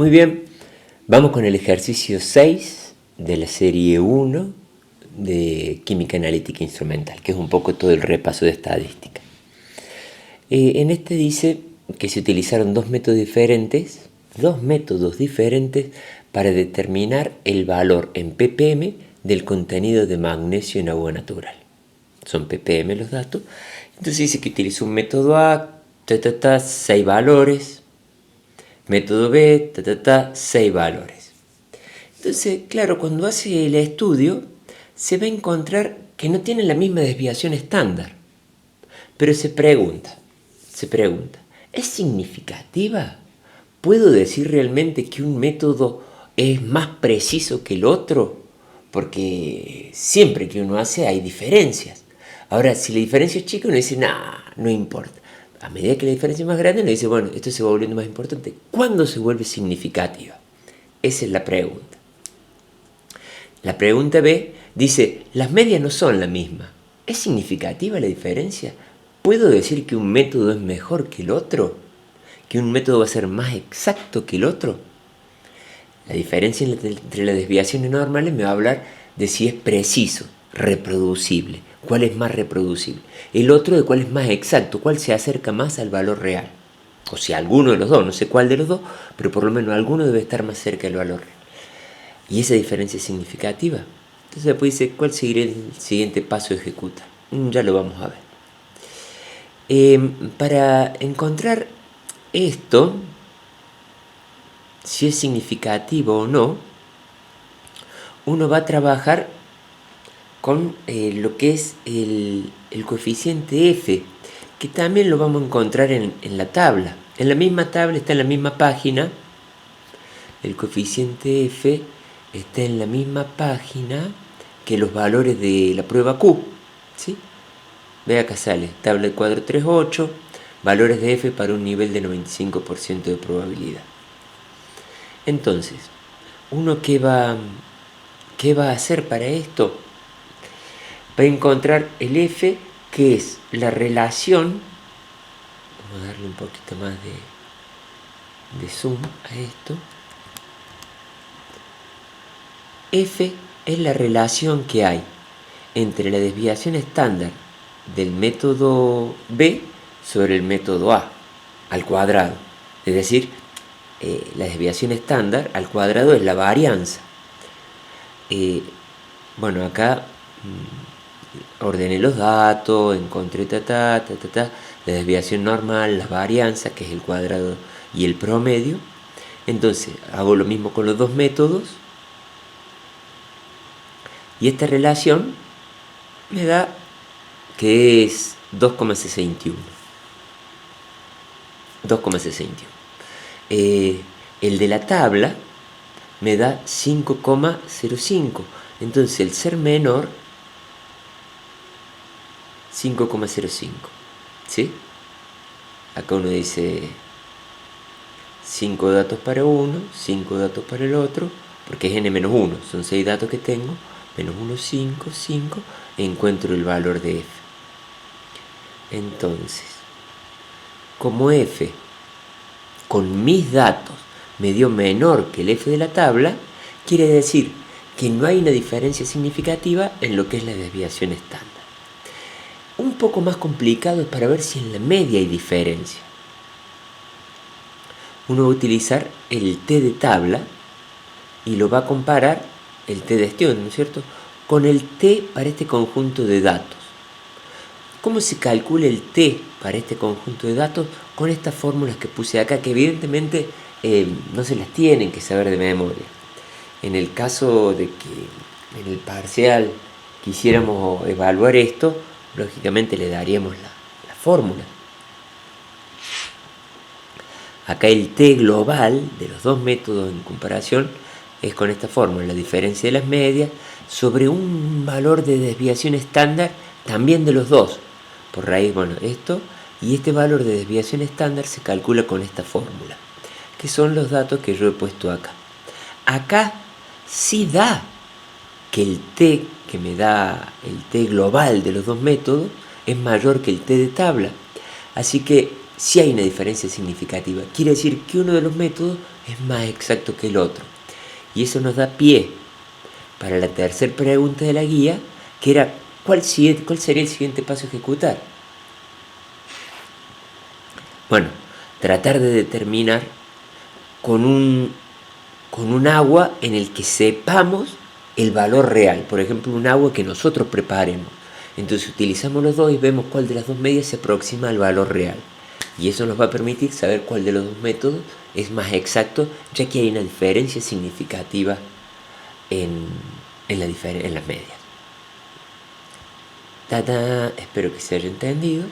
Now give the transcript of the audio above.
Muy bien, vamos con el ejercicio 6 de la serie 1 de Química Analítica Instrumental, que es un poco todo el repaso de estadística. En este dice que se utilizaron dos métodos diferentes para determinar el valor en ppm del contenido de magnesio en agua natural. Son ppm los datos. Entonces dice que utilizó un método A, 6 valores, método B, 6 valores. Entonces, claro, cuando hace el estudio, se va a encontrar que no tienen la misma desviación estándar. Pero se pregunta, ¿es significativa? ¿Puedo decir realmente que un método es más preciso que el otro? Porque siempre que uno hace hay diferencias. Ahora, si la diferencia es chica, uno dice, no importa. A medida que la diferencia es más grande, uno dice, bueno, esto se va volviendo más importante. ¿Cuándo se vuelve significativa? Esa es la pregunta. La pregunta B dice, las medias no son la misma. ¿Es significativa la diferencia? ¿Puedo decir que un método es mejor que el otro? ¿Que un método va a ser más exacto que el otro? La diferencia entre las desviaciones normales me va a hablar de si es preciso, reproducible, cuál es más reproducible. El otro de cuál es más exacto, cuál se acerca más al valor real. O sea, alguno de los dos, no sé cuál de los dos, pero por lo menos alguno debe estar más cerca del valor real. Y esa diferencia es significativa. Entonces después dice, ¿cuál seguirá el siguiente paso de ejecutar? Ya lo vamos a ver. Para encontrar esto, si es significativo o no, uno va a trabajar con lo que es el coeficiente F, que también lo vamos a encontrar en la tabla. En la misma tabla, está en la misma página. El coeficiente F está en la misma página que los valores de la prueba Q. ¿Sí? Ve acá sale, tabla de cuadro 3.8, valores de F para un nivel de 95% de probabilidad. Entonces, ¿uno qué va a hacer para esto? Va a encontrar el F, que es la relación. Vamos a darle un poquito más de zoom a esto. F es la relación que hay entre la desviación estándar del método B sobre el método A al cuadrado. Es decir, la desviación estándar al cuadrado es la varianza. Bueno, acá ordené los datos, encontré la desviación normal, la varianza, que es el cuadrado y el promedio. Entonces, hago lo mismo con los dos métodos. Y esta relación me da que es 2,61. 2,61. El de la tabla me da 5,05. Entonces el ser menor, 5,05. ¿Sí? Acá uno dice 5 datos para uno, 5 datos para el otro, porque es n-1, son 6 datos que tengo, menos 1, 5, 5, encuentro el valor de F. Entonces, como F con mis datos me dio menor que el F de la tabla, quiere decir que no hay una diferencia significativa en lo que es la desviación estándar. Un poco más complicado es para ver si en la media hay diferencia. Uno va a utilizar el T de tabla y lo va a comparar, el T de Stion, ¿no es cierto?, con el T para este conjunto de datos. ¿Cómo se calcula el T para este conjunto de datos? Con estas fórmulas que puse acá, que evidentemente no se las tienen que saber de memoria. En el caso de que en el parcial quisiéramos evaluar esto, lógicamente le daríamos la fórmula. Acá el T global de los dos métodos en comparación es con esta fórmula, la diferencia de las medias sobre un valor de desviación estándar también de los dos. Por raíz, bueno, esto y este valor de desviación estándar se calcula con esta fórmula, que son los datos que yo he puesto acá. Acá sí da que el T que me da el T global de los dos métodos es mayor que el T de tabla. Así que sí hay una diferencia significativa. Quiere decir que uno de los métodos es más exacto que el otro. Y eso nos da pie para la tercera pregunta de la guía, que era ¿cuál sería el siguiente paso a ejecutar? Bueno, tratar de determinar con un agua en el que sepamos el valor real. Por ejemplo, un agua que nosotros preparemos. Entonces utilizamos los dos y vemos cuál de las dos medidas se aproxima al valor real. Y eso nos va a permitir saber cuál de los dos métodos es más exacto, ya que hay una diferencia significativa en las medias. Espero que se haya entendido.